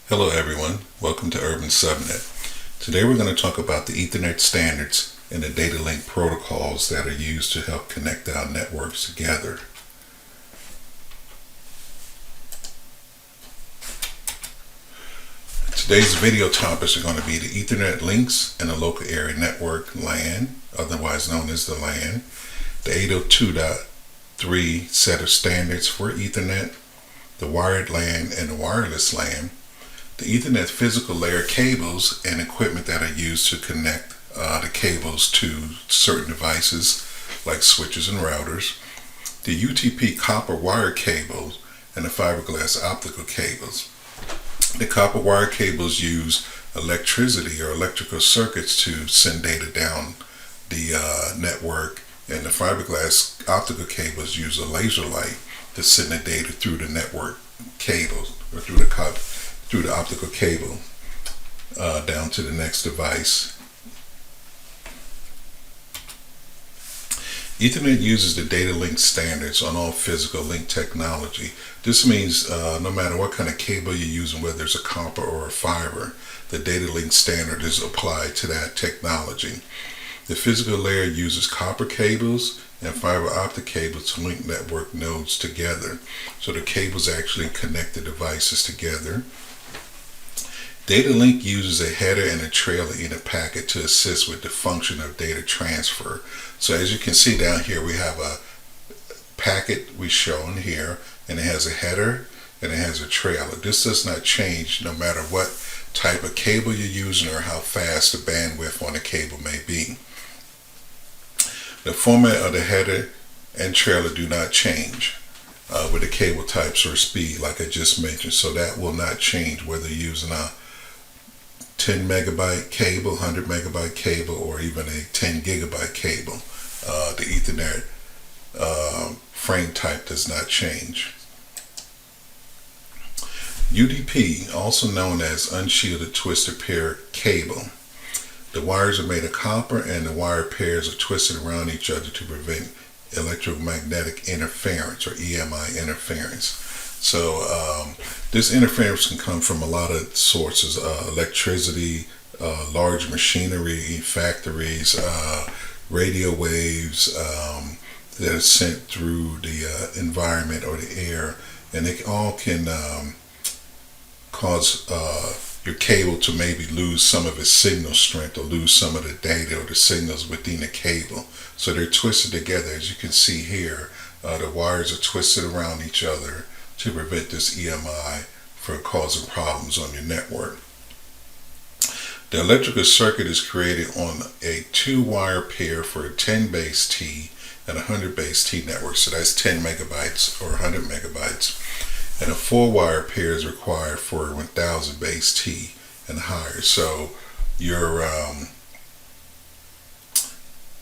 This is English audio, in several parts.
Hello everyone, welcome to UrbanSubnet. Today we're going to talk about the Ethernet standards and the data link protocols that are used to help connect our networks together. Today's video topics are going to be the Ethernet links and the local area network LAN, otherwise known as the LAN, the 802.3 set of standards for Ethernet, the wired LAN and the wireless LAN, the Ethernet physical layer cables and equipment that are used to connect the cables to certain devices like switches and routers, the UTP copper wire cables, and the fiberglass optical cables. The copper wire cables use electricity or electrical circuits to send data down the network, and the fiberglass optical cables use a laser light to send the data through the network cables or through the optical cable down to the next device. Ethernet uses the data link standards on all physical link technology. This means no matter what kind of cable you're using, whether it's a copper or a fiber, the data link standard is applied to that technology. The physical layer uses copper cables and fiber optic cables to link network nodes together. So the cables actually connect the devices together. Data link uses a header and a trailer in a packet to assist with the function of data transfer. So as you can see down here, we have a packet we shown here, and it has a header and it has a trailer. This does not change no matter what type of cable you're using or how fast the bandwidth on the cable may be. The format of the header and trailer do not change with the cable types or speed like I just mentioned, so that will not change whether you're using a 10 megabyte cable, 100 megabyte cable, or even a 10 gigabyte cable. The Ethernet frame type does not change. UDP, also known as unshielded twisted pair cable. The wires are made of copper and the wire pairs are twisted around each other to prevent electromagnetic interference or EMI interference. So this interference can come from a lot of sources: electricity, large machinery, factories, radio waves that are sent through the environment or the air, and they all can cause your cable to maybe lose some of its signal strength or lose some of the data or the signals within the cable. So they're twisted together. As you can see here, the wires are twisted around each other to prevent this EMI from causing problems on your network. The electrical circuit is created on a 2-wire pair for a 10 base T and a 100 base T network, so that's 10 megabytes or 100 megabytes. And a 4-wire pair is required for 1000 base T and higher. So your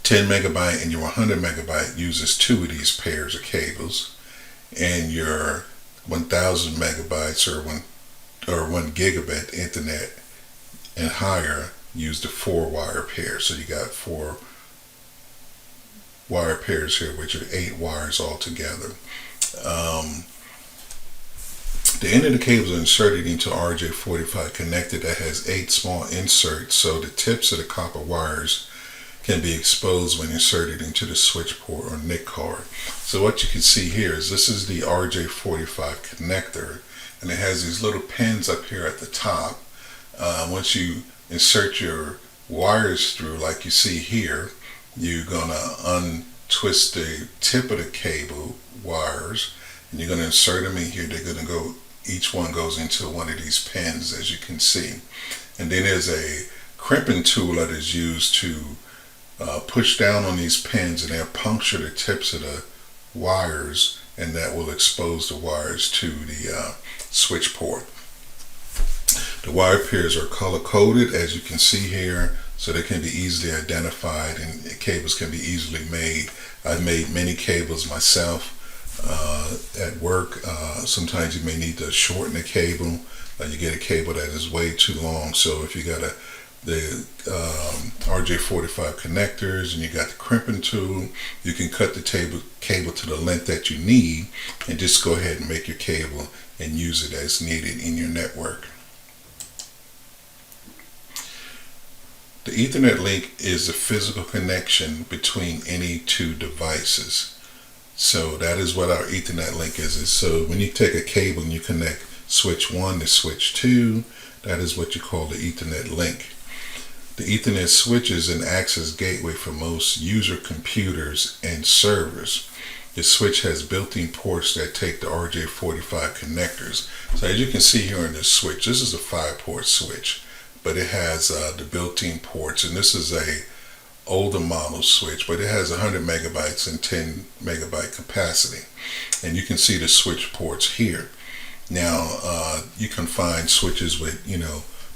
10 megabyte and your 100 megabyte uses 2 of these pairs of cables, and your 1000 megabytes or 1 gigabit internet and higher use the 4-wire pair. So you got 4 wire pairs here, which are 8 wires altogether. The end of the cables are inserted into RJ45 connector that has 8 small inserts, so the tips of the copper wires can be exposed when inserted into the switch port or NIC card. So what you can see here is this is the RJ45 connector, and it has these little pins up here at the top. Once you insert your wires through, like you see here, you're gonna untwist the tip of the cable wires, and you're gonna insert them in here. They're gonna go, each one goes into one of these pins, as you can see. And then there's a crimping tool that is used to push down on these pins, and they'll puncture the tips of the wires, and that will expose the wires to the switch port. The wire pairs are color coded, as you can see here, so they can be easily identified and cables can be easily made. I've made many cables myself at work. Sometimes you may need to shorten the cable. You get a cable that is way too long, so if you got the RJ45 connectors and you got the crimping tool, you can cut the cable to the length that you need and just go ahead and make your cable and use it as needed in your network. Ethernet link is the physical connection between any two devices. So that is what our Ethernet link is. So when you take a cable and you connect switch 1 to switch 2, that is what you call the Ethernet link. The Ethernet switch is an access gateway for most user computers and servers. The switch has built-in ports that take the RJ45 connectors. So as you can see here on this switch, this is a 5-port switch, but it has the built-in ports, and this is a older model switch, but it has 100 megabytes and 10 megabyte capacity. And you can see the switch ports here. Now, you can find switches with,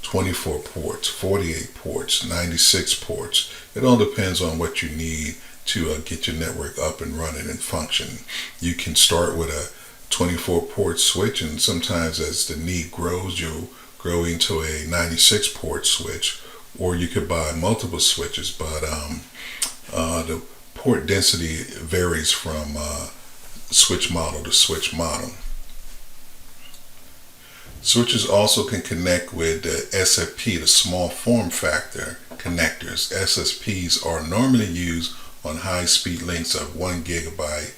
24 ports, 48 ports, 96 ports. It all depends on what you need to get your network up and running and function. You can start with a 24 port switch, and sometimes as the need grows, you'll grow into a 96 port switch, or you could buy multiple switches, but the port density varies from switch model to switch model. Switches also can connect with the SFP, the small form factor connectors. SSPs are normally used on high-speed links of 1 gigabyte,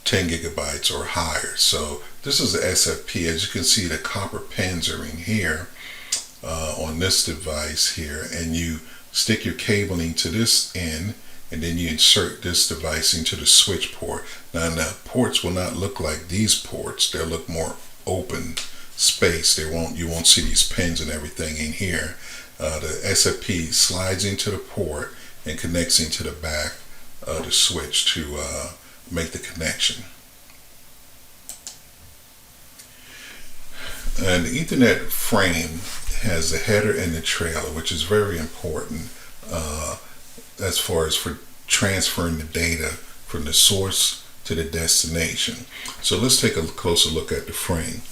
10 gigabytes or higher. So this is the SFP. As you can see, the copper pins are in here on this device here, and you stick your cabling to this end, and then you insert this device into the switch port. Now the ports will not look like these ports. They'll look more open space. You won't see these pins and everything in here. The SFP slides into the port and connects into the back of the switch to make the connection. And the Ethernet frame has the header and the trailer, which is very important as far as for transferring the data from the source to the destination. So let's take a closer look at the frame.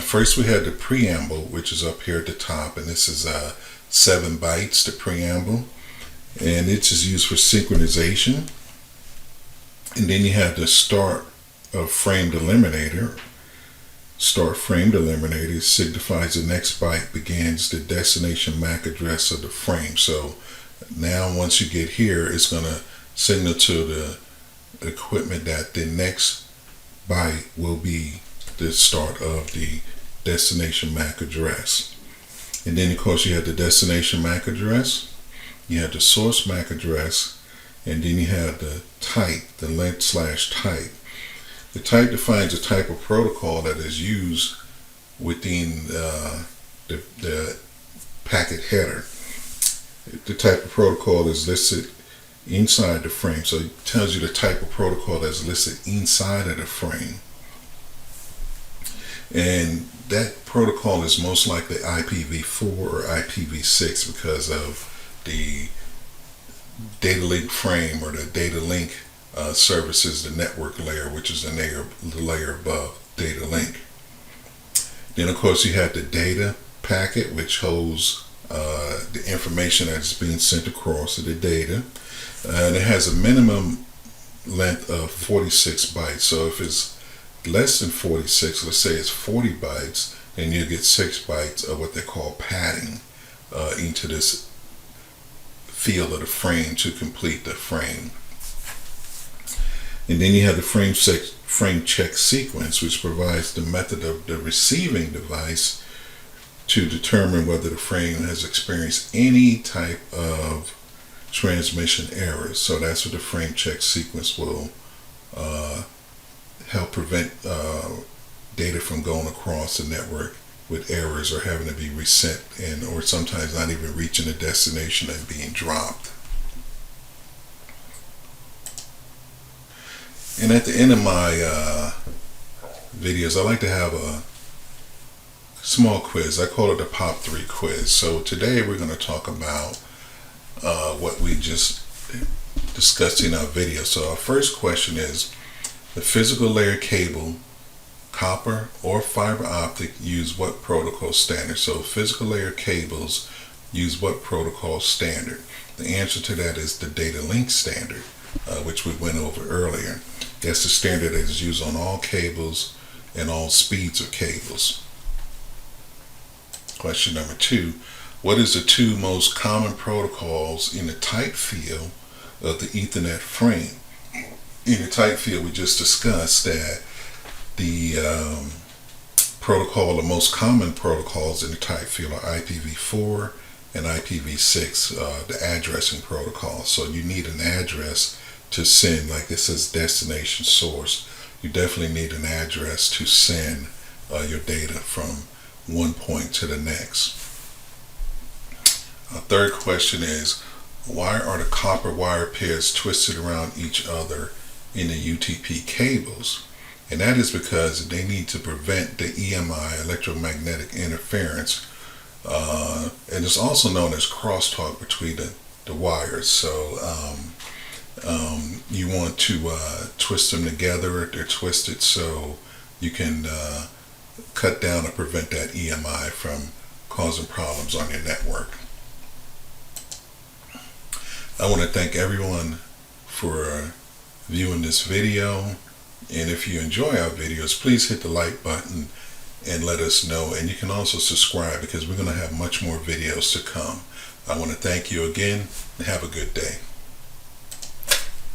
First we have the preamble, which is up here at the top, and this is 7 bytes, the preamble, and it's just used for synchronization. And then you have the start of frame delimiter. Start frame delimiter signifies the next byte begins the destination MAC address of the frame. So now once you get here, it's going to signal to the equipment that the next byte will be the start of the destination MAC address. And then of course you have the destination MAC address, you have the source MAC address, and then you have the type, the length/type. The type defines a type of protocol that is used within the packet header. The type of protocol is listed inside the frame, so it tells you the type of protocol that's listed inside of the frame. And that protocol is most likely IPv4 or IPv6 because of the data link frame, or the data link services the network layer, which is the layer above data link. Then of course you have the data packet, which holds the information that's being sent across to the data, and it has a minimum length of 46 bytes. So if it's less than 46, let's say it's 40 bytes, then you get 6 bytes of what they call padding into this field of the frame to complete the frame. And then you have the frame check sequence, which provides the method of the receiving device to determine whether the frame has experienced any type of transmission errors. So that's what the frame check sequence will help prevent data from going across the network with errors or having to be reset, or sometimes not even reaching the destination and being dropped. And at the end of my videos, I like to have a small quiz. I call it the Pop 3 quiz. So today we're going to talk about what we just discussed in our video. So our first question is, the physical layer cable, copper or fiber optic, use what protocol standard? So physical layer cables use what protocol standard? The answer to that is the data link standard, which we went over earlier. That's the standard that is used on all cables and all speeds of cables. Question number 2, What is the two most common protocols in the type field of the Ethernet frame? In the type field, we just discussed that the the most common protocols in the type field are IPv4 and IPv6, the addressing protocol. So you need an address to send, like this says destination source. You definitely need an address to send your data from one point to the next. Third question is, why are the copper wire pairs twisted around each other in the UTP cables? And that is because they need to prevent the EMI, electromagnetic interference, and it's also known as crosstalk between the wires. So you want to twist them together. They're twisted so you can cut down or prevent that EMI from causing problems on your network. I want to thank everyone for viewing this video, and if you enjoy our videos, please hit the like button and let us know. And you can also subscribe, because we're going to have much more videos to come. I want to thank you again, and have a good day.